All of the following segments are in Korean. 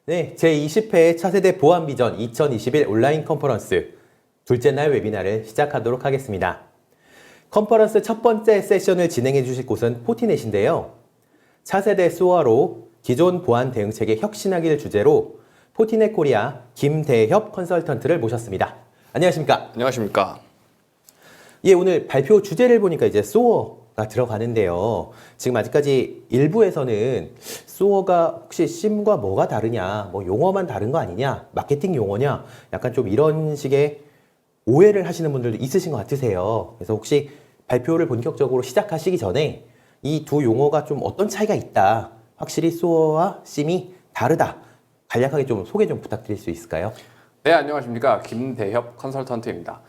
네, 제20회 차세대 보안 비전 2021 온라인 컨퍼런스 둘째 날 웨비나를 시작하도록 하겠습니다. 컨퍼런스 첫 번째 세션을 진행해 주실 곳은 포티넷인데요. 차세대 SOA로 기존 보안 대응 체계 혁신하기를 주제로 포티넷 코리아 김대협 컨설턴트를 모셨습니다. 안녕하십니까? 안녕하십니까? 예, 오늘 발표 주제를 보니까 이제 SOA가 들어가는데요. 지금 아직까지 일부에서는 SOA가 혹시 SIEM과 뭐가 다르냐, 뭐 용어만 다른 거 아니냐, 마케팅 용어냐, 약간 좀 이런 식의 오해를 하시는 분들도 있으신 것 같으세요. 그래서 혹시 발표를 본격적으로 시작하시기 전에 이 두 용어가 좀 어떤 차이가 있다, 확실히 SOA와 SIEM이 다르다, 간략하게 좀 소개 좀 부탁드릴 수 있을까요? 네, 안녕하십니까? 김대협 컨설턴트입니다.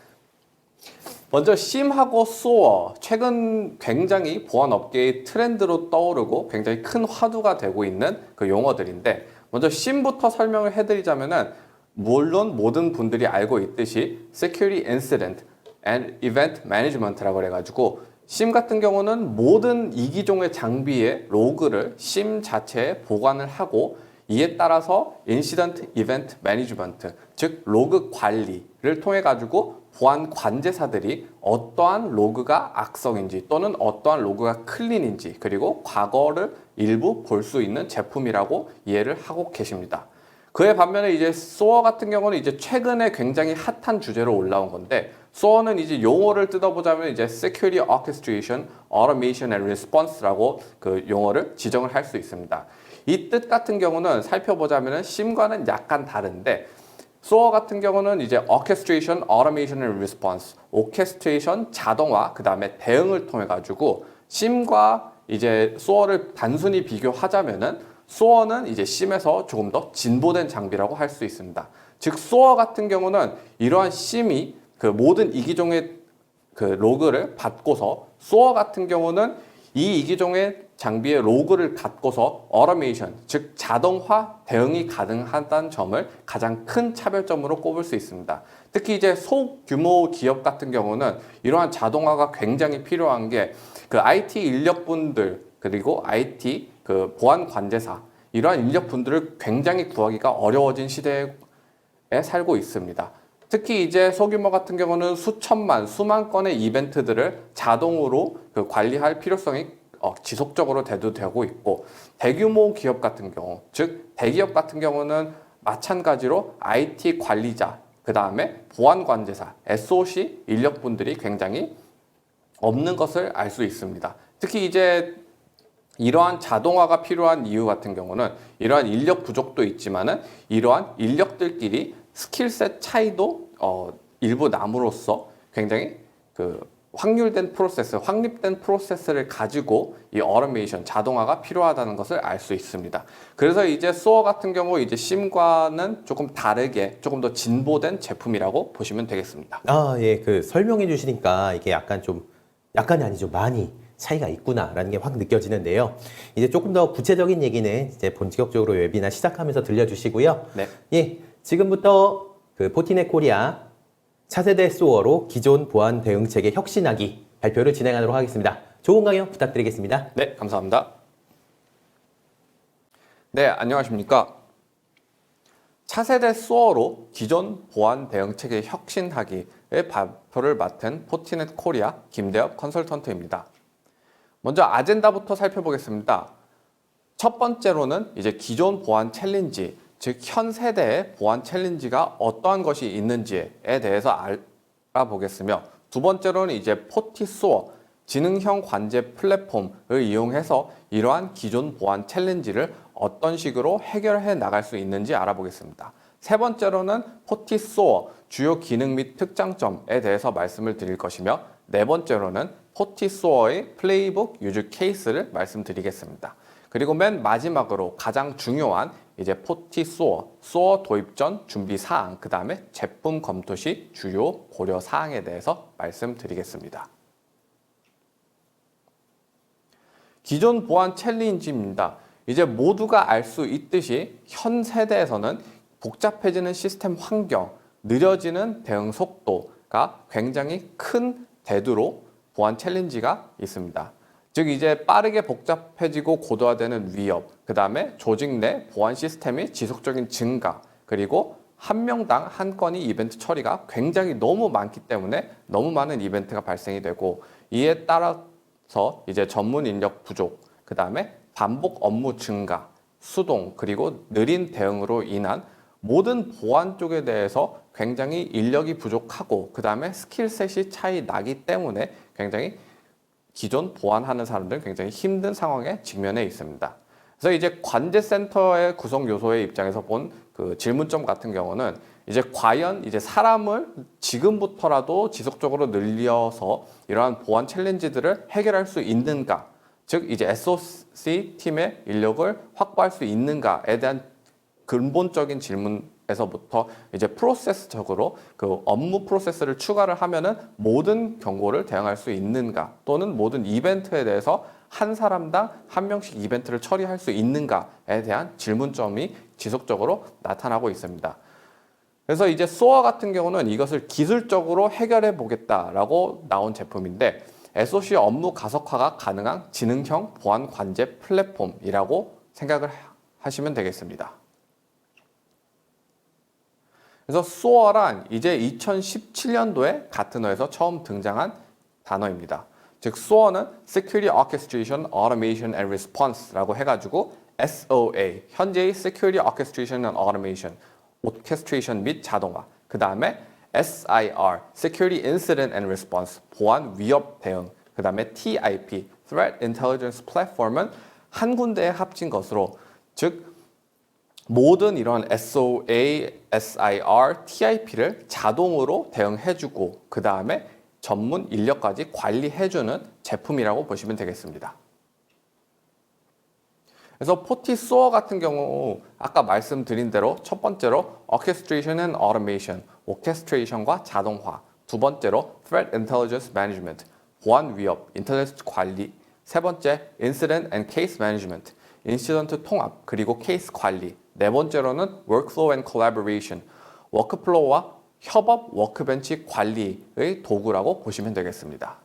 먼저 SIEM하고 SOA, 최근 굉장히 보안 업계의 트렌드로 떠오르고 굉장히 큰 화두가 되고 있는 그 용어들인데, 먼저 SIEM부터 설명을 해드리자면은, 물론 모든 분들이 알고 있듯이 Security Incident and Event Management라고 해가지고 SIEM 같은 경우는 모든 이기종의 장비의 로그를 SIEM 자체에 보관을 하고, 이에 따라서 인시던트 이벤트 매니지먼트, 즉 로그 관리를 통해 가지고 보안 관제사들이 어떠한 로그가 악성인지 또는 어떠한 로그가 클린인지, 그리고 과거를 일부 볼 수 있는 제품이라고 이해를 하고 계십니다. 그에 반면에 이제 SOA 같은 경우는 이제 최근에 굉장히 핫한 주제로 올라온 건데, SOA는 이제 용어를 뜯어보자면 이제 Security Orchestration, Automation and Response라고 그 용어를 지정을 할 수 있습니다. 이 뜻 같은 경우는 살펴보자면은 SIEM과는 약간 다른데, SOA 같은 경우는 이제 Orchestration, Automation and Response, 오케스트레이션, 자동화, 그 다음에 대응을 통해 가지고 SIEM과 이제 SOA를 단순히 비교하자면은 SOA는 이제 SIEM에서 조금 더 진보된 장비라고 할 수 있습니다. 즉 SOA 같은 경우는 이러한 SIEM이 그 모든 이기종의 그 로그를 받고서, SOA 같은 경우는 이 이기종의 장비의 로그를 갖고서 어토메이션, 즉 자동화 대응이 가능하다는 점을 가장 큰 차별점으로 꼽을 수 있습니다. 특히 이제 소규모 기업 같은 경우는 이러한 자동화가 굉장히 필요한 게, 그 IT 인력분들 그리고 IT 그 보안 관제사, 이러한 인력분들을 굉장히 구하기가 어려워진 시대에 살고 있습니다. 특히 이제 소규모 같은 경우는 수천만, 수만 건의 이벤트들을 자동으로 그 관리할 필요성이 지속적으로 대두되고 있고, 대규모 기업 같은 경우, 즉 대기업 같은 경우는 마찬가지로 IT 관리자, 그 다음에 보안 관제사, SOC 인력분들이 굉장히 없는 것을 알 수 있습니다. 특히 이제 이러한 자동화가 필요한 이유 같은 경우는 이러한 인력 부족도 있지만은 이러한 인력들끼리 스킬셋 차이도 일부 남으로써 굉장히 그 확률된 프로세스, 확립된 프로세스를 가지고 이 어토메이션, 자동화가 필요하다는 것을 알 수 있습니다. 그래서 이제 SOA 같은 경우 이제 SIEM과는 조금 다르게 조금 더 진보된 제품이라고 보시면 되겠습니다. 아, 예, 그 설명해 주시니까 이게 약간 좀, 약간이 아니죠, 많이 차이가 있구나라는 게 확 느껴지는데요. 이제 조금 더 구체적인 얘기는 이제 본격적으로 웨비나 시작하면서 들려주시고요. 네. 예, 지금부터 그 포티넷 코리아 차세대 SOA로 기존 보안 대응 체계 혁신하기 발표를 진행하도록 하겠습니다. 좋은 강연 부탁드리겠습니다. 네, 감사합니다. 네, 안녕하십니까? 차세대 SOA로 기존 보안 대응 체계 혁신하기의 발표를 맡은 포티넷 코리아 김대엽 컨설턴트입니다. 먼저 아젠다부터 살펴보겠습니다. 첫 번째로는 이제 기존 보안 챌린지, 즉 현 세대의 보안 챌린지가 어떠한 것이 있는지에 대해서 알아보겠으며, 두 번째로는 이제 포티소어, 지능형 관제 플랫폼을 이용해서 이러한 기존 보안 챌린지를 어떤 식으로 해결해 나갈 수 있는지 알아보겠습니다. 세 번째로는 포티소어, 주요 기능 및 특장점에 대해서 말씀을 드릴 것이며, 네 번째로는 포티소어의 플레이북 유즈 케이스를 말씀드리겠습니다. 그리고 맨 마지막으로 가장 중요한 이제 포티소어, 소어 도입 전 준비 사항, 그 다음에 제품 검토 시 주요 고려 사항에 대해서 말씀드리겠습니다. 기존 보안 챌린지입니다. 이제 모두가 알 수 있듯이 현 세대에서는 복잡해지는 시스템 환경, 느려지는 대응 속도가 굉장히 큰 대두로 보안 챌린지가 있습니다. 즉 이제 빠르게 복잡해지고 고도화되는 위협, 그 다음에 조직 내 보안 시스템의 지속적인 증가, 그리고 한 명당 한 건의 이벤트 처리가 굉장히 너무 많기 때문에 너무 많은 이벤트가 발생이 되고, 이에 따라서 이제 전문 인력 부족, 그 다음에 반복 업무 증가, 수동, 그리고 느린 대응으로 인한 모든 보안 쪽에 대해서 굉장히 인력이 부족하고, 그 다음에 스킬셋이 차이 나기 때문에 굉장히 기존 보안하는 사람들은 굉장히 힘든 상황에 직면해 있습니다. 그래서 이제 관제센터의 구성 요소의 입장에서 본 그 질문점 같은 경우는 이제 과연 이제 사람을 지금부터라도 지속적으로 늘려서 이러한 보안 챌린지들을 해결할 수 있는가, 즉 이제 SOC 팀의 인력을 확보할 수 있는가에 대한 근본적인 질문에서부터 이제 프로세스적으로 그 업무 프로세스를 추가를 하면은 모든 경고를 대응할 수 있는가, 또는 모든 이벤트에 대해서 한 사람당 한 명씩 이벤트를 처리할 수 있는가에 대한 질문점이 지속적으로 나타나고 있습니다. 그래서 이제 SOA 같은 경우는 이것을 기술적으로 해결해 보겠다라고 나온 제품인데, SOC 업무 가속화가 가능한 지능형 보안 관제 플랫폼이라고 생각을 하시면 되겠습니다. 그래서 SOA란 이제 2017년도에 가트너에서 처음 등장한 단어입니다. 즉 SOA는 Security Orchestration, Automation and Response라고 해가지고 SOA, 현재의 Security Orchestration and Automation, 오케스트레이션 및 자동화, 그 다음에 SIR, Security Incident and Response, 보안 위협 대응, 그 다음에 TIP, Threat Intelligence Platform은 한 군데에 합친 것으로, 즉 모든 이런 SOA, SIR, TIP를 자동으로 대응해주고 그 다음에 전문 인력까지 관리해주는 제품이라고 보시면 되겠습니다. 그래서 포티 SOA 같은 경우 아까 말씀드린 대로 첫 번째로 Orchestration and Automation, 오케스트레이션과 자동화, 두 번째로 Threat Intelligence Management, 보안 위협, 인터넷 관리, 세 번째 Incident and Case Management, 인시던트 통합, 그리고 케이스 관리, 네 번째로는 Workflow and Collaboration, 워크플로우와 협업 워크벤치 관리의 도구라고 보시면 되겠습니다.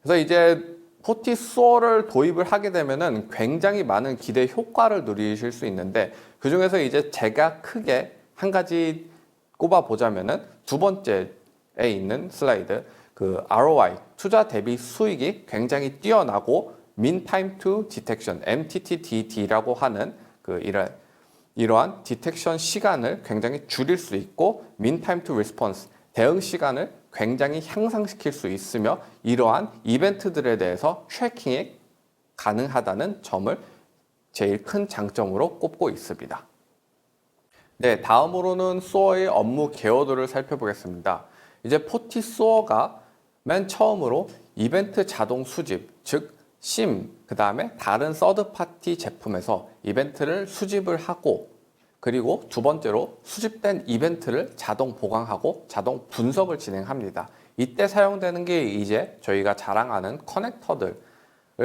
그래서 이제 포티 SOA를 도입을 하게 되면은 굉장히 많은 기대 효과를 누리실 수 있는데, 그 중에서 이제 제가 크게 한 가지 꼽아 보자면은 두 번째에 있는 슬라이드, 그 ROI, 투자 대비 수익이 굉장히 뛰어나고 Mean Time to Detection, MTTDD라고 하는 그 이러한 디텍션 시간을 굉장히 줄일 수 있고, Mean Time to Response, 대응 시간을 굉장히 향상시킬 수 있으며, 이러한 이벤트들에 대해서 트래킹이 가능하다는 점을 제일 큰 장점으로 꼽고 있습니다. 네, 다음으로는 SOA의 업무 개요도를 살펴보겠습니다. 이제 포티 SOA가 맨 처음으로 이벤트 자동 수집, 즉 SIEM, 그 다음에 다른 서드파티 제품에서 이벤트를 수집을 하고, 그리고 두 번째로 수집된 이벤트를 자동 보강하고 자동 분석을 진행합니다. 이때 사용되는 게 이제 저희가 자랑하는 커넥터들을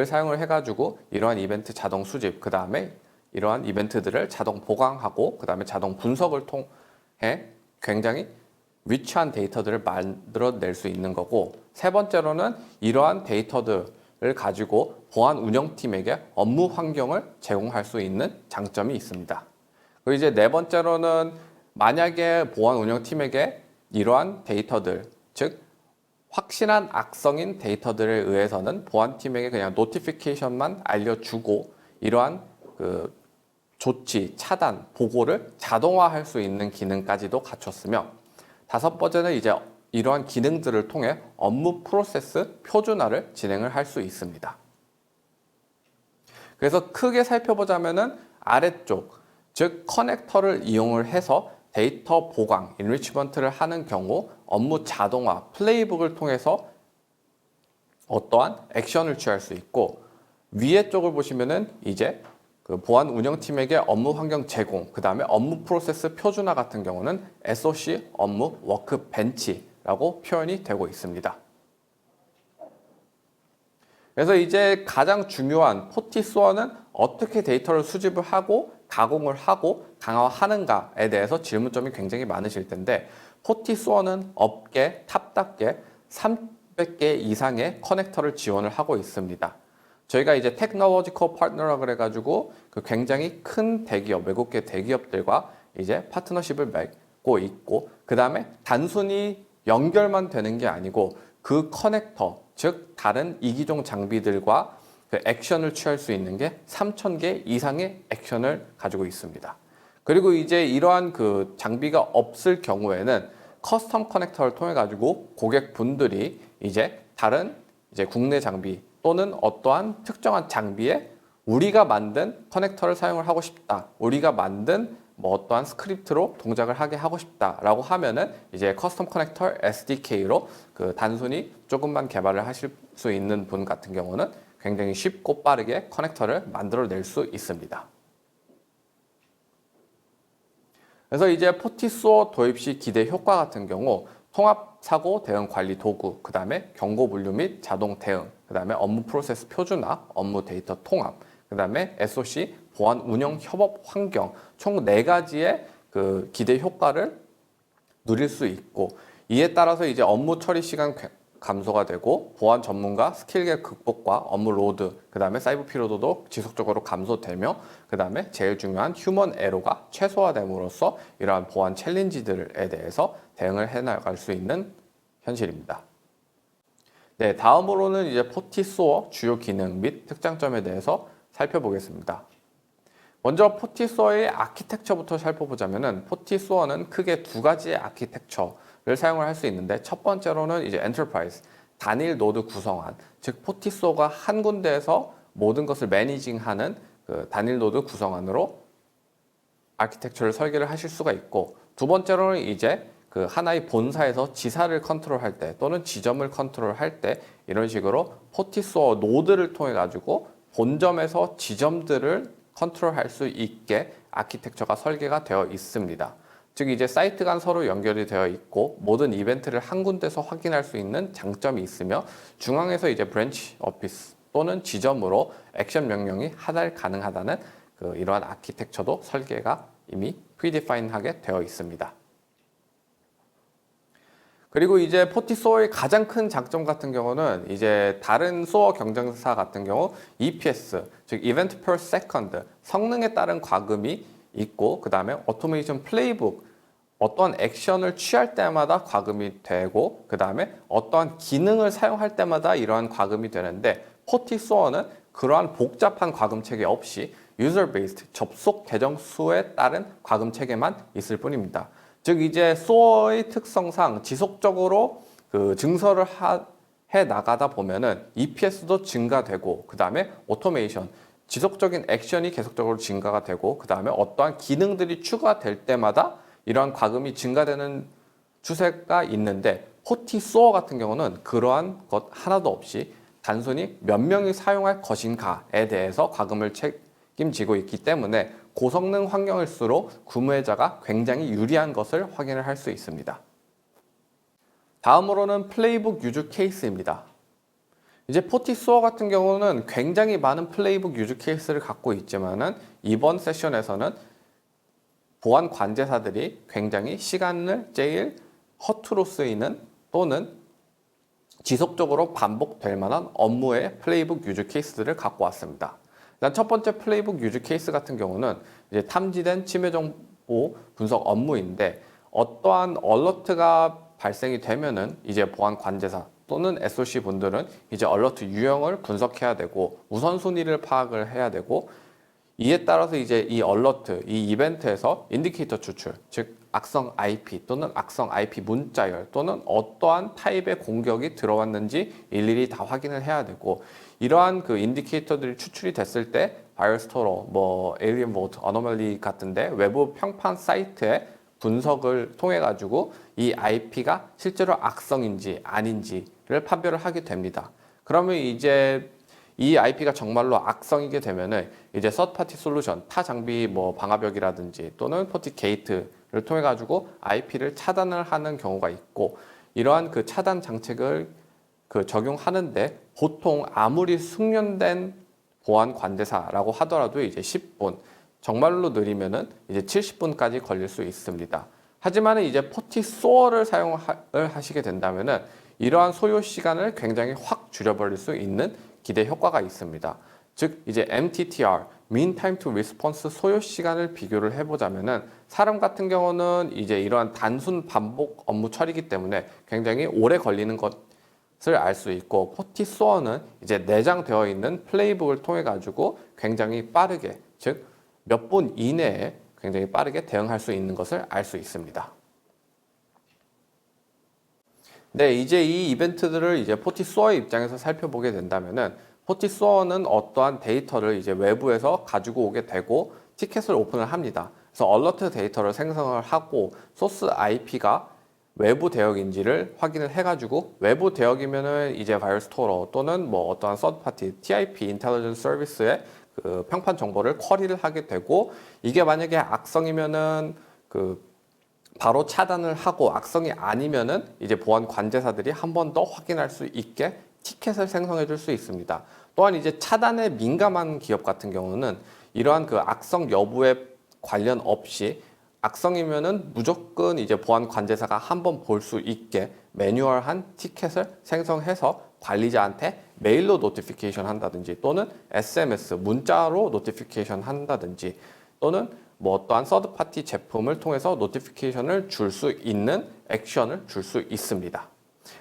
사용을 해가지고 이러한 이벤트 자동 수집, 그 다음에 이러한 이벤트들을 자동 보강하고 그 다음에 자동 분석을 통해 굉장히 리치한 데이터들을 만들어낼 수 있는 거고, 세 번째로는 이러한 데이터들을 가지고 보안 운영팀에게 업무 환경을 제공할 수 있는 장점이 있습니다. 그리고 이제 네 번째로는 만약에 보안 운영팀에게 이러한 데이터들, 즉 확실한 악성인 데이터들에 의해서는 보안팀에게 그냥 노티피케이션만 알려주고 이러한 그 조치, 차단, 보고를 자동화할 수 있는 기능까지도 갖췄으며, 다섯 번째는 이제 이러한 기능들을 통해 업무 프로세스 표준화를 진행을 할 수 있습니다. 그래서 크게 살펴보자면은 아래쪽, 즉 커넥터를 이용을 해서 데이터 보강, 인리치먼트를 하는 경우 업무 자동화, 플레이북을 통해서 어떠한 액션을 취할 수 있고, 위에 쪽을 보시면은 이제 그 보안 운영팀에게 업무 환경 제공, 그 다음에 업무 프로세스 표준화 같은 경우는 SOC 업무 워크벤치라고 표현이 되고 있습니다. 그래서 이제 가장 중요한 포티 SOA는 어떻게 데이터를 수집을 하고 가공을 하고 강화하는가에 대해서 질문점이 굉장히 많으실 텐데, 포티 SOA는 업계 탑답게 600개 이상의 커넥터를 지원을 하고 있습니다. 저희가 이제 테크놀로지컬 파트너라 그래가지고 그 굉장히 큰 대기업, 외국계 대기업들과 이제 파트너십을 맺고 있고, 그 다음에 단순히 연결만 되는 게 아니고 그 커넥터, 즉 다른 이기종 장비들과 그 액션을 취할 수 있는 게 3,000개 이상의 액션을 가지고 있습니다. 그리고 이제 이러한 그 장비가 없을 경우에는 커스텀 커넥터를 통해 가지고 고객분들이 이제 다른 이제 국내 장비 또는 어떠한 특정한 장비에 우리가 만든 커넥터를 사용을 하고 싶다, 우리가 만든 뭐 어떠한 스크립트로 동작을 하게 하고 싶다라고 하면은 이제 커스텀 커넥터 SDK로 그 단순히 조금만 개발을 하실 수 있는 분 같은 경우는 굉장히 쉽고 빠르게 커넥터를 만들어낼 수 있습니다. 그래서 이제 포티소어 도입 시 기대 효과 같은 경우 통합 사고 대응 관리 도구, 그 다음에 경고 분류 및 자동 대응, 그 다음에 업무 프로세스 표준화, 업무 데이터 통합, 그 다음에 SOC 보안 운영 협업 환경, 총 4가지의 그 기대 효과를 누릴 수 있고, 이에 따라서 이제 업무 처리 시간 감소가 되고 보안 전문가 스킬갭 극복과 업무 로드, 그 다음에 사이버 피로도도 지속적으로 감소되며, 그 다음에 제일 중요한 휴먼 에러가 최소화됨으로써 이러한 보안 챌린지들에 대해서 대응을 해나갈 수 있는 현실입니다. 네, 다음으로는 이제 포티소어 주요 기능 및 특장점에 대해서 살펴보겠습니다. 먼저 포티소어의 아키텍처부터 살펴보자면은, 포티소어는 크게 2가지의 아키텍처를 사용을 할 수 있는데, 첫 번째로는 이제 엔터프라이즈, 단일 노드 구성안, 즉 포티소어가 한 군데에서 모든 것을 매니징하는 그 단일 노드 구성안으로 아키텍처를 설계를 하실 수가 있고, 두 번째로는 이제 그 하나의 본사에서 지사를 컨트롤할 때 또는 지점을 컨트롤할 때 이런 식으로 포티소어 노드를 통해 가지고 본점에서 지점들을 컨트롤할 수 있게 아키텍처가 설계가 되어 있습니다. 즉 이제 사이트 간 서로 연결이 되어 있고 모든 이벤트를 한 군데서 확인할 수 있는 장점이 있으며, 중앙에서 이제 브랜치 오피스 또는 지점으로 액션 명령이 하달 가능하다는 그 이러한 아키텍처도 설계가 이미 프리디파인하게 되어 있습니다. 그리고 이제 포티소어의 가장 큰 장점 같은 경우는 이제 다른 소어 경쟁사 같은 경우 EPS, 즉 Event per Second, 성능에 따른 과금이 있고, 그 다음에 오토메이션 플레이북, 어떠한 액션을 취할 때마다 과금이 되고, 그 다음에 어떠한 기능을 사용할 때마다 이러한 과금이 되는데, 포티소어는 그러한 복잡한 과금 체계 없이 유저 베이스드, 접속 계정 수에 따른 과금 체계만 있을 뿐입니다. 즉 이제 소어의 특성상 지속적으로 그 증설을 해 나가다 보면은 EPS도 증가되고, 그 다음에 오토메이션, 지속적인 액션이 계속적으로 증가가 되고, 그 다음에 어떠한 기능들이 추가될 때마다 이러한 과금이 증가되는 추세가 있는데, 포티소어 같은 경우는 그러한 것 하나도 없이 단순히 몇 명이 사용할 것인가에 대해서 과금을 책임지고 있기 때문에 고성능 환경일수록 구매자가 굉장히 유리한 것을 확인을 할 수 있습니다. 다음으로는 플레이북 유즈 케이스입니다. 이제 포티소어 같은 경우는 굉장히 많은 플레이북 유즈 케이스를 갖고 있지만은, 이번 세션에서는 보안 관제사들이 굉장히 시간을 제일 허투루 쓰이는 또는 지속적으로 반복될 만한 업무의 플레이북 유즈 케이스들을 갖고 왔습니다. 일단 첫 번째 플레이북 유즈 케이스 같은 경우는 이제 탐지된 침해 정보 분석 업무인데, 어떠한 얼러트가 발생이 되면은 이제 보안 관제사 또는 SOC 분들은 이제 얼러트 유형을 분석해야 되고 우선순위를 파악을 해야 되고, 이에 따라서 이제 이 얼러트, 이 이벤트에서 인디케이터 추출, 즉 악성 IP 또는 악성 IP 문자열 또는 어떠한 타입의 공격이 들어왔는지 일일이 다 확인을 해야 되고, 이러한 그 인디케이터들이 추출이 됐을 때 바이오스토러, 뭐 에일리언 볼트, 어노멀리 같은데 외부 평판 사이트의 분석을 통해 가지고 이 IP가 실제로 악성인지 아닌지를 판별을 하게 됩니다. 그러면 이제 이 IP가 정말로 악성이게 되면은 이제 서드파티 솔루션, 타 장비 뭐 방화벽이라든지 또는 포티 게이트를 통해 가지고 IP를 차단을 하는 경우가 있고, 이러한 그 차단 장책을 그 적용하는데 보통 아무리 숙련된 보안 관제사라고 하더라도 이제 10분, 정말로 느리면은 이제 70분까지 걸릴 수 있습니다. 하지만 이제 포티소어를 사용을 하시게 된다면은 이러한 소요 시간을 굉장히 확 줄여버릴 수 있는 기대 효과가 있습니다. 즉 이제 MTTR, Mean Time to Response 소요 시간을 비교를 해보자면은 사람 같은 경우는 이제 이러한 단순 반복 업무 처리이기 때문에 굉장히 오래 걸리는 것을 알 수 있고, 포티소어는 이제 내장되어 있는 플레이북을 통해 가지고 굉장히 빠르게, 즉 몇 분 이내에 굉장히 빠르게 대응할 수 있는 것을 알 수 있습니다. 네, 이제 이 이벤트들을 이제 포티소어의 입장에서 살펴보게 된다면은, 포티소어는 어떠한 데이터를 이제 외부에서 가지고 오게 되고 티켓을 오픈을 합니다. 그래서 얼러트 데이터를 생성을 하고 소스 IP가 외부 대역인지를 확인을 해가지고, 외부 대역이면은 이제 바이러스 토러 또는 뭐 어떠한 서드 파티 TIP 인텔리전스 서비스의 그 평판 정보를 쿼리를 하게 되고, 이게 만약에 악성이면은 바로 차단을 하고, 악성이 아니면은 이제 보안 관제사들이 한 번 더 확인할 수 있게 티켓을 생성해 줄 수 있습니다. 또한 이제 차단에 민감한 기업 같은 경우는 이러한 그 악성 여부에 관련 없이, 악성이면은 무조건 이제 보안 관제사가 한 번 볼 수 있게 매뉴얼한 티켓을 생성해서 관리자한테 메일로 노티피케이션 한다든지, 또는 SMS 문자로 노티피케이션 한다든지, 또는 뭐 어떠한 서드 파티 제품을 통해서 노티피케이션을 줄 수 있는 액션을 줄 수 있습니다.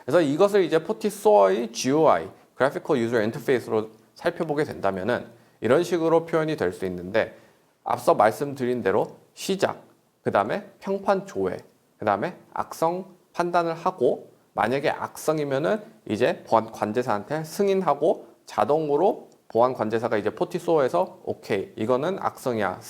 그래서 이것을 이제 포티소어의 GUI, Graphical User Interface로 살펴보게 된다면은 이런 식으로 표현이 될 수 있는데, 앞서 말씀드린 대로 시작, 그 다음에 평판 조회, 그 다음에 악성 판단을 하고, 만약에 악성이면은 이제 보안 관제사한테 승인하고 자동으로 보안 관제사가 이제 포티소어에서 오케이, 이거는 악성이야,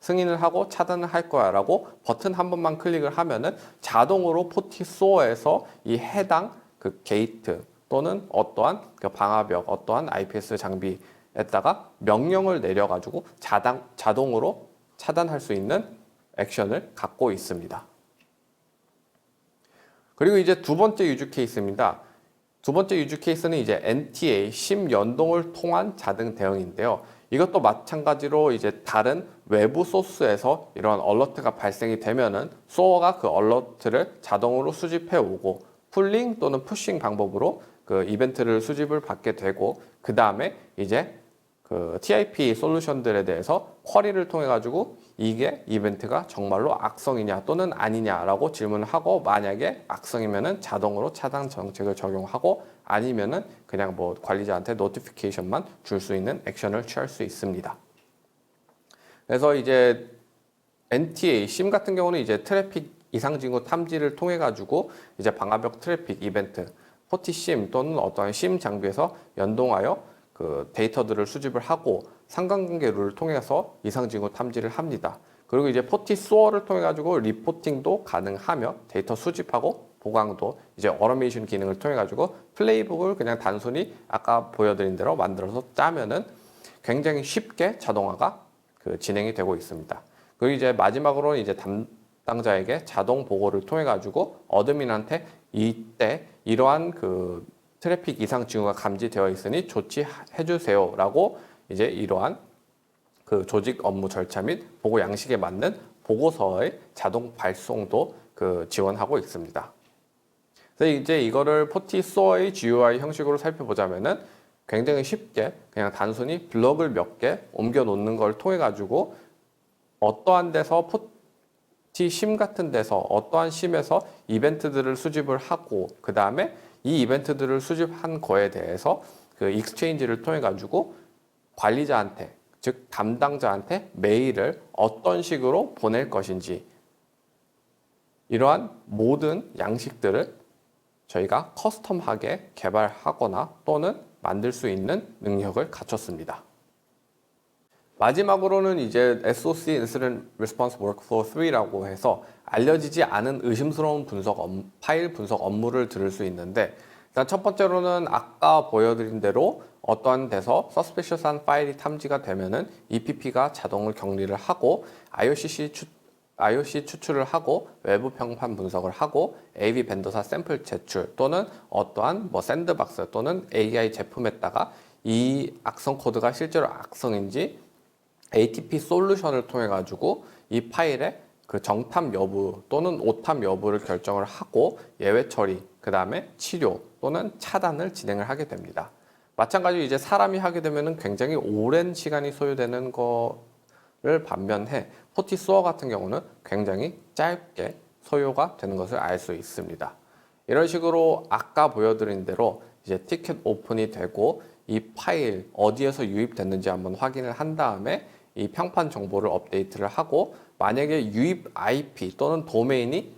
승인을 하고 차단을 할 거야 라고 버튼 한 번만 클릭을 하면은 자동으로 포티소어에서 이 해당 그 게이트 또는 어떠한 그 방화벽, 어떠한 IPS 장비에다가 명령을 내려가지고 자동으로 차단할 수 있는 액션을 갖고 있습니다. 그리고 이제 두 번째 유즈 케이스입니다. 두 번째 유즈 케이스는 이제 NTA, 심 연동을 통한 자동 대응인데요. 이것도 마찬가지로 이제 다른 외부 소스에서 이러한 얼러트가 발생이 되면은 소어가 그 얼러트를 자동으로 수집해 오고, 풀링 또는 푸싱 방법으로 그 이벤트를 수집을 받게 되고, 그 다음에 이제 그 TIP 솔루션들에 대해서 쿼리를 통해 가지고 이게 이벤트가 정말로 악성이냐 또는 아니냐라고 질문을 하고, 만약에 악성이면은 자동으로 차단 정책을 적용하고, 아니면은 그냥 뭐 관리자한테 노티피케이션만 줄 수 있는 액션을 취할 수 있습니다. 그래서 이제 NTA, 심 같은 경우는 이제 트래픽 이상 징후 탐지를 통해 가지고 이제 방화벽 트래픽 이벤트, 포티심 또는 어떠한 심 장비에서 연동하여 그 데이터들을 수집을 하고 상관관계 룰을 통해서 이상 징후 탐지를 합니다. 그리고 이제 포티소어를 통해 가지고 리포팅도 가능하며 데이터 수집하고 보강도 이제 어로메이션 기능을 통해 가지고 플레이북을 그냥 단순히 아까 보여드린 대로 만들어서 짜면은 굉장히 쉽게 자동화가 그 진행이 되고 있습니다. 그리고 이제 마지막으로는 이제 담당자에게 자동 보고를 통해 가지고 어드민한테 이때 이러한 그 트래픽 이상 징후가 감지되어 있으니 조치해 주세요라고 이제 이러한 그 조직 업무 절차 및 보고 양식에 맞는 보고서의 자동 발송도 그 지원하고 있습니다. 그래서 이제 이거를 포티소어의 GUI 형식으로 살펴보자면은 굉장히 쉽게 그냥 단순히 블럭을 몇 개 옮겨 놓는 걸 통해 가지고 어떠한 데서 포티심 같은 데서 어떠한 심에서 이벤트들을 수집을 하고, 그 다음에 이 이벤트들을 수집한 거에 대해서 그 익스체인지를 통해 가지고 관리자한테, 즉 담당자한테 메일을 어떤 식으로 보낼 것인지, 이러한 모든 양식들을 저희가 커스텀하게 개발하거나 또는 만들 수 있는 능력을 갖췄습니다. 마지막으로는 이제 SOC Incident Response Workflow 3라고 해서 알려지지 않은 의심스러운 파일 분석 업무를 들을 수 있는데, 일단 첫 번째로는 아까 보여드린 대로 어떠한 데서 서스피셔스한 파일이 탐지가 되면은 EPP가 자동을 격리를 하고 IOC 추출을 하고 외부 평판 분석을 하고 AV 벤더사 샘플 제출 또는 어떠한 뭐 샌드박스 또는 AI 제품에다가 이 악성 코드가 실제로 악성인지 ATP 솔루션을 통해 가지고 이 파일에 그 정탐 여부 또는 오탐 여부를 결정을 하고 예외 처리, 그 다음에 치료 또는 차단을 진행을 하게 됩니다. 마찬가지로 이제 사람이 하게 되면은 굉장히 오랜 시간이 소요되는 거를 반면에 포티소어 같은 경우는 굉장히 짧게 소요가 되는 것을 알 수 있습니다. 이런 식으로 아까 보여드린 대로 이제 티켓 오픈이 되고 이 파일 어디에서 유입됐는지 한번 확인을 한 다음에 이 평판 정보를 업데이트를 하고 만약에 유입 IP 또는 도메인이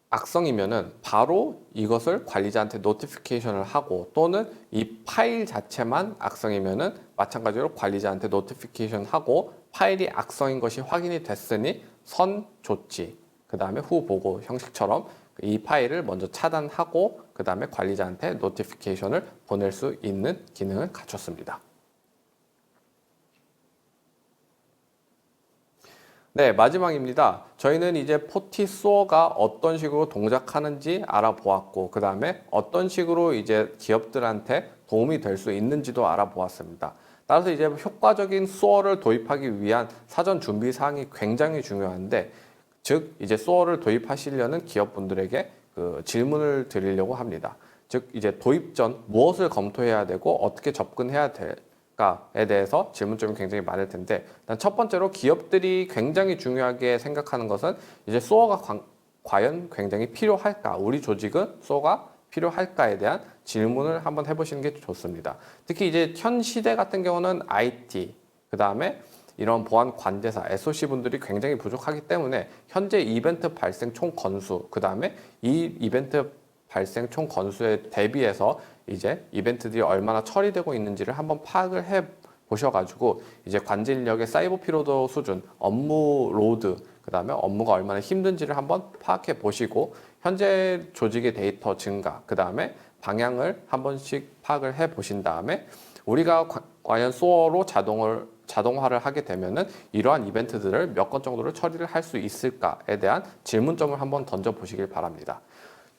악성이면은 바로 이것을 관리자한테 노티피케이션을 하고 또는 이 파일 자체만 악성이면은 마찬가지로 관리자한테 노티피케이션 하고 파일이 악성인 것이 확인이 됐으니 선 조치, 그 다음에 후 보고 형식처럼 이 파일을 먼저 차단하고 그 다음에 관리자한테 노티피케이션을 보낼 수 있는 기능을 갖췄습니다. 네, 마지막입니다. 저희는 이제 포티소어가 어떤 식으로 동작하는지 알아보았고, 그 다음에 어떤 식으로 이제 기업들한테 도움이 될 수 있는지도 알아보았습니다. 따라서 이제 효과적인 소어를 도입하기 위한 사전 준비 사항이 굉장히 중요한데, 즉 이제 소어를 도입하시려는 기업분들에게 그 질문을 드리려고 합니다. 즉 이제 도입 전 무엇을 검토해야 되고 어떻게 접근해야 될까에 대해서 질문점이 굉장히 많을 텐데, 일단 첫 번째로 기업들이 굉장히 중요하게 생각하는 것은 이제 소어가 과연 굉장히 필요할까? 우리 조직은 소어가 필요할까에 대한 질문을 한번 해보시는 게 좋습니다. 특히 이제 현 시대 같은 경우는 IT, 그 다음에 이런 보안 관제사, SOC 분들이 굉장히 부족하기 때문에 현재 이벤트 발생 총 건수, 그 다음에 이 이벤트 발생 총 건수에 대비해서 이제 이벤트들이 얼마나 처리되고 있는지를 한번 파악을 해 보셔가지고 이제 관제 인력의 사이버 피로도 수준, 업무 로드, 그 다음에 업무가 얼마나 힘든지를 한번 파악해 보시고 현재 조직의 데이터 증가, 그 다음에 방향을 한 번씩 파악을 해 보신 다음에 우리가 과연 소어로 자동화를 하게 되면은 이러한 이벤트들을 몇 건 정도를 처리를 할 수 있을까에 대한 질문점을 한번 던져 보시길 바랍니다.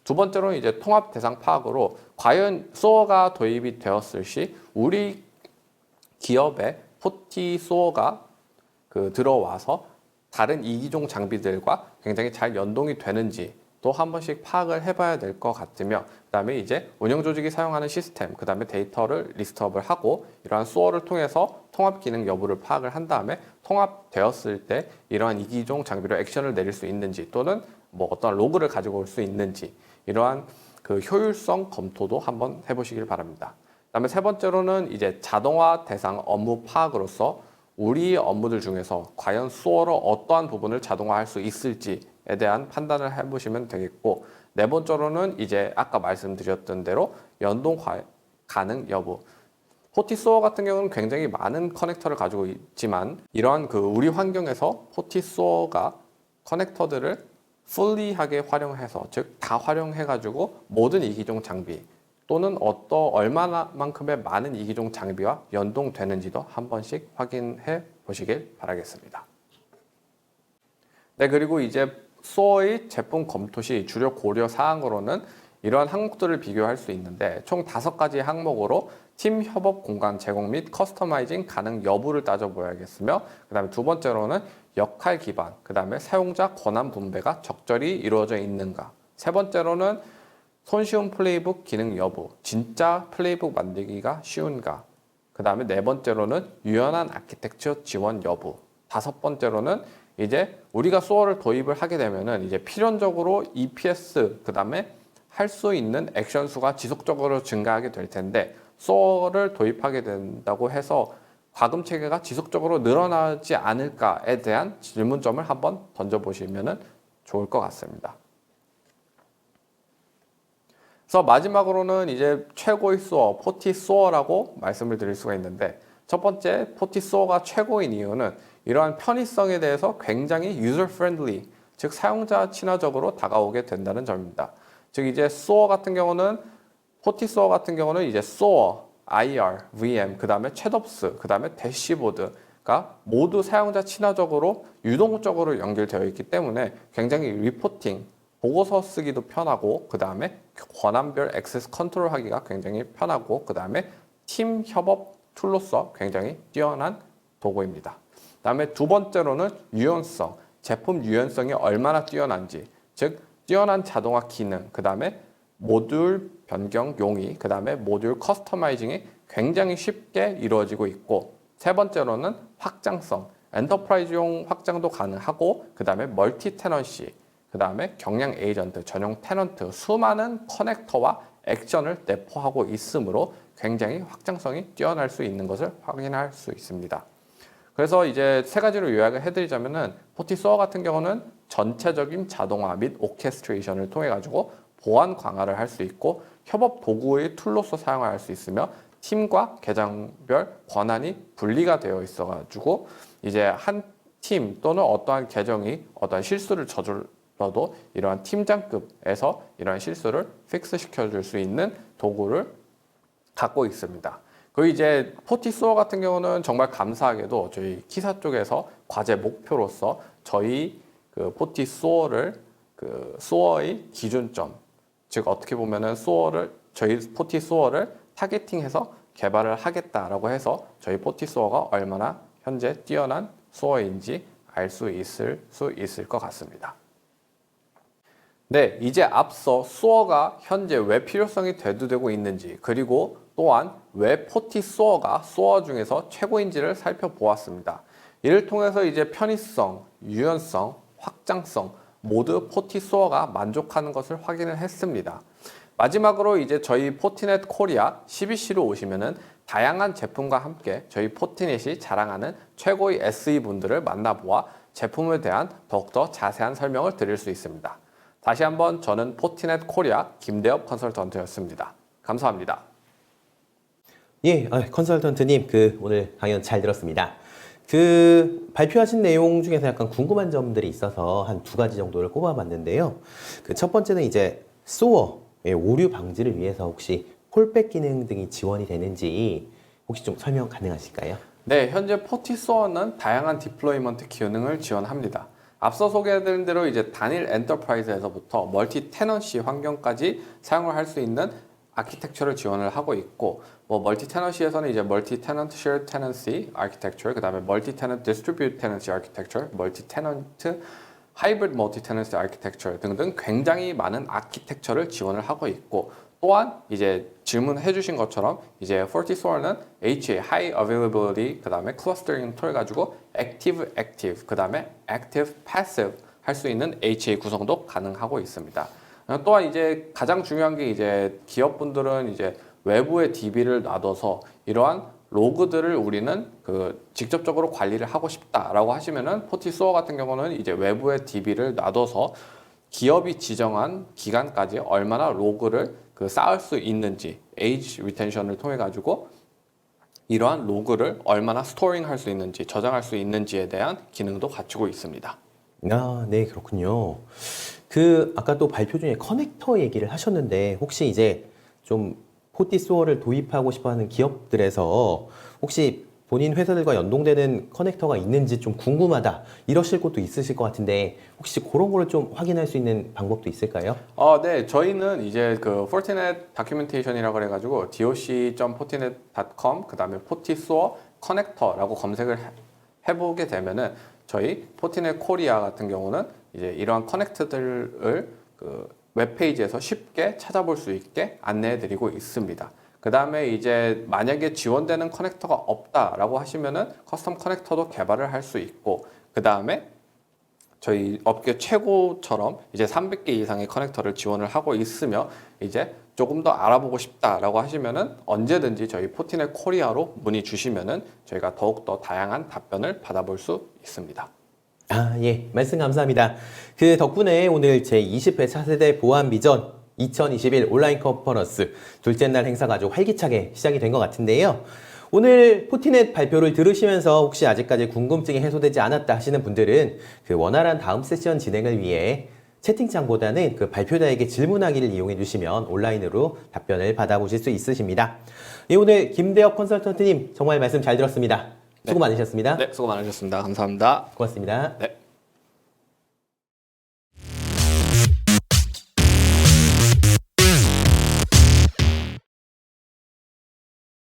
두 번째로는 이제 통합 대상 파악으로 과연 소어가 도입이 되었을 시 우리 기업에 포티 소어가 들어와서 다른 이기종 장비들과 굉장히 잘 연동이 되는지 또 한 번씩 파악을 해봐야 될 것 같으며, 그 다음에 이제 운영 조직이 사용하는 시스템, 그 다음에 데이터를 리스트업을 하고 이러한 소어를 통해서 통합 기능 여부를 파악을 한 다음에 통합되었을 때 이러한 이기종 장비로 액션을 내릴 수 있는지 또는 뭐 어떤 로그를 가지고 올 수 있는지 이러한 그 효율성 검토도 한번 해보시길 바랍니다. 그 다음에 세 번째로는 이제 자동화 대상 업무 파악으로서 우리 업무들 중에서 과연 소어로 어떠한 부분을 자동화할 수 있을지에 대한 판단을 해보시면 되겠고, 네 번째로는 이제 아까 말씀드렸던 대로 연동 가능 여부. 포티소어 같은 경우는 굉장히 많은 커넥터를 가지고 있지만 이러한 우리 환경에서 포티소어가 커넥터들을 풀리하게 활용해서, 즉 다 활용해가지고 모든 이기종 장비 또는 얼마만큼의 많은 이기종 장비와 연동되는지도 한 번씩 확인해 보시길 바라겠습니다. 네, 그리고 이제 소어의 제품 검토 시 주력 고려 사항으로는 이러한 항목들을 비교할 수 있는데 총 5가지 항목으로 팀 협업 공간 제공 및 커스터마이징 가능 여부를 따져보아야겠으며, 그 다음에 두 번째로는 역할 기반, 그 다음에 사용자 권한 분배가 적절히 이루어져 있는가, 세 번째로는 손쉬운 플레이북 기능 여부, 진짜 플레이북 만들기가 쉬운가, 그 다음에 네 번째로는 유연한 아키텍처 지원 여부, 다섯 번째로는 이제 우리가 소어를 도입을 하게 되면은 이제 필연적으로 EPS, 그 다음에 할 수 있는 액션 수가 지속적으로 증가하게 될 텐데 소어를 도입하게 된다고 해서 과금 체계가 지속적으로 늘어나지 않을까에 대한 질문점을 한번 던져보시면 좋을 것 같습니다. 그래서 마지막으로는 이제 최고의 소어, 포티 소어라고 말씀을 드릴 수가 있는데, 첫 번째 포티 소어가 최고인 이유는 이러한 편의성에 대해서 굉장히 user friendly, 즉 사용자 친화적으로 다가오게 된다는 점입니다. 즉 이제 소어 같은 경우는 포티 소어 같은 경우는 이제 소어, IR, VM, 그 다음에 챗옵스, 그 다음에 대시보드가 모두 사용자 친화적으로 유동적으로 연결되어 있기 때문에 굉장히 리포팅, 보고서 쓰기도 편하고, 그 다음에 권한별 액세스 컨트롤 하기가 굉장히 편하고, 그 다음에 팀 협업 툴로서 굉장히 뛰어난 도구입니다. 그 다음에 두 번째로는 유연성, 제품 유연성이 얼마나 뛰어난지, 즉 뛰어난 자동화 기능, 그 다음에 모듈 변경 용이, 그 다음에 모듈 커스터마이징이 굉장히 쉽게 이루어지고 있고, 세 번째로는 확장성, 엔터프라이즈용 확장도 가능하고, 그 다음에 멀티 테넌시, 그 다음에 경량 에이전트, 전용 테넌트, 수많은 커넥터와 액션을 내포하고 있으므로 굉장히 확장성이 뛰어날 수 있는 것을 확인할 수 있습니다. 그래서 이제 세 가지로 요약을 해드리자면은 포티소어 같은 경우는 전체적인 자동화 및 오케스트레이션을 통해 가지고 보안 강화를 할 수 있고 협업 도구의 툴로서 사용할 수 있으며 팀과 계정별 권한이 분리가 되어 있어 가지고 이제 한 팀 또는 어떠한 계정이 어떠한 실수를 저질러도 이러한 팀장급에서 이러한 실수를 픽스 시켜줄 수 있는 도구를 갖고 있습니다. 그 이제 포티소어 같은 경우는 정말 감사하게도 저희 키사 쪽에서 과제 목표로서 저희 그 포티소어를 그 소어의 기준점, 즉 어떻게 보면은 저희 포티소어를 타겟팅해서 개발을 하겠다라고 해서 저희 포티소어가 얼마나 현재 뛰어난 소어인지 알 수 있을 것 같습니다. 네, 이제 앞서 소어가 현재 왜 필요성이 대두되고 있는지, 그리고 또한 왜 포티소어가 소어 중에서 최고인지를 살펴보았습니다. 이를 통해서 이제 편의성, 유연성, 확장성 모두 포티소어가 만족하는 것을 확인을 했습니다. 마지막으로 이제 저희 포티넷 코리아 CBC로 오시면은 다양한 제품과 함께 저희 포티넷이 자랑하는 최고의 SE 분들을 만나보아 제품에 대한 더욱더 자세한 설명을 드릴 수 있습니다. 다시 한번 저는 포티넷 코리아 김대엽 컨설턴트였습니다. 감사합니다. 예, 컨설턴트님, 오늘 강연 잘 들었습니다. 발표하신 내용 중에서 약간 궁금한 점들이 있어서 한 두 가지 정도를 꼽아봤는데요. 첫 번째는 이제 소어의 오류 방지를 위해서 혹시 폴백 기능 등이 지원이 되는지 혹시 좀 설명 가능하실까요? 네, 현재 포티소어는 다양한 디플로이먼트 기능을 지원합니다. 앞서 소개해드린 대로 이제 단일 엔터프라이즈에서부터 멀티 테넌시 환경까지 사용을 할 수 있는 아키텍처를 지원을 하고 있고, 멀티 테넌시에서는 이제 멀티 테넌트 쉐어드 테넌시 아키텍처, 그다음에 멀티 테넌트 디스트리뷰트 테넌시 아키텍처, 멀티 테넌트 하이브리드 멀티 테넌시 아키텍처 등등 굉장히 많은 아키텍처를 지원을 하고 있고, 또한 이제 질문해 주신 것처럼 이제 포티소어는 HA High Availability, 그다음에 클러스터링 통해 가지고 Active, 그다음에 Active Passive 할 수 있는 HA 구성도 가능하고 있습니다. 또한 이제 가장 중요한 게 이제 기업분들은 이제 외부에 DB를 놔둬서 이러한 로그들을 우리는 직접적으로 관리를 하고 싶다라고 하시면은 포티소어 같은 경우는 이제 외부에 DB를 놔둬서 기업이 지정한 기간까지 얼마나 로그를 쌓을 수 있는지 에이지 리텐션을 통해 가지고 이러한 로그를 얼마나 스토링 할 수 있는지, 저장할 수 있는지에 대한 기능도 갖추고 있습니다. 아, 네, 그렇군요. 아까 또 발표 중에 커넥터 얘기를 하셨는데, 혹시 이제 좀 포티소어를 도입하고 싶어 하는 기업들에서 혹시 본인 회사들과 연동되는 커넥터가 있는지 좀 궁금하다, 이러실 곳도 있으실 것 같은데, 혹시 그런 거를 좀 확인할 수 있는 방법도 있을까요? 네, 저희는 이제 포티넷 다큐멘테이션이라고 그래가지고 doc.fortinet.com 그다음에 포티소어 커넥터라고 검색을 해보게 되면은 저희 포티넷 코리아 같은 경우는 이제 이러한 커넥터들을 웹페이지에서 쉽게 찾아볼 수 있게 안내해드리고 있습니다. 그 다음에 이제 만약에 지원되는 커넥터가 없다라고 하시면은 커스텀 커넥터도 개발을 할 수 있고, 그 다음에 저희 업계 최고처럼 이제 300개 이상의 커넥터를 지원을 하고 있으며, 이제 조금 더 알아보고 싶다라고 하시면은 언제든지 저희 포티넷 코리아로 문의 주시면은 저희가 더욱더 다양한 답변을 받아볼 수 있습니다. 아, 예. 말씀 감사합니다. 덕분에 오늘 제20회 차세대 보안 비전 2021 온라인 컨퍼런스 둘째 날 행사가 아주 활기차게 시작이 된 것 같은데요. 오늘 포티넷 발표를 들으시면서 혹시 아직까지 궁금증이 해소되지 않았다 하시는 분들은 원활한 다음 세션 진행을 위해 채팅창보다는 발표자에게 질문하기를 이용해 주시면 온라인으로 답변을 받아보실 수 있으십니다. 예, 오늘 김대엽 컨설턴트님 정말 말씀 잘 들었습니다. 수고 많으셨습니다. 네, 수고 많으셨습니다. 감사합니다. 고맙습니다. 네.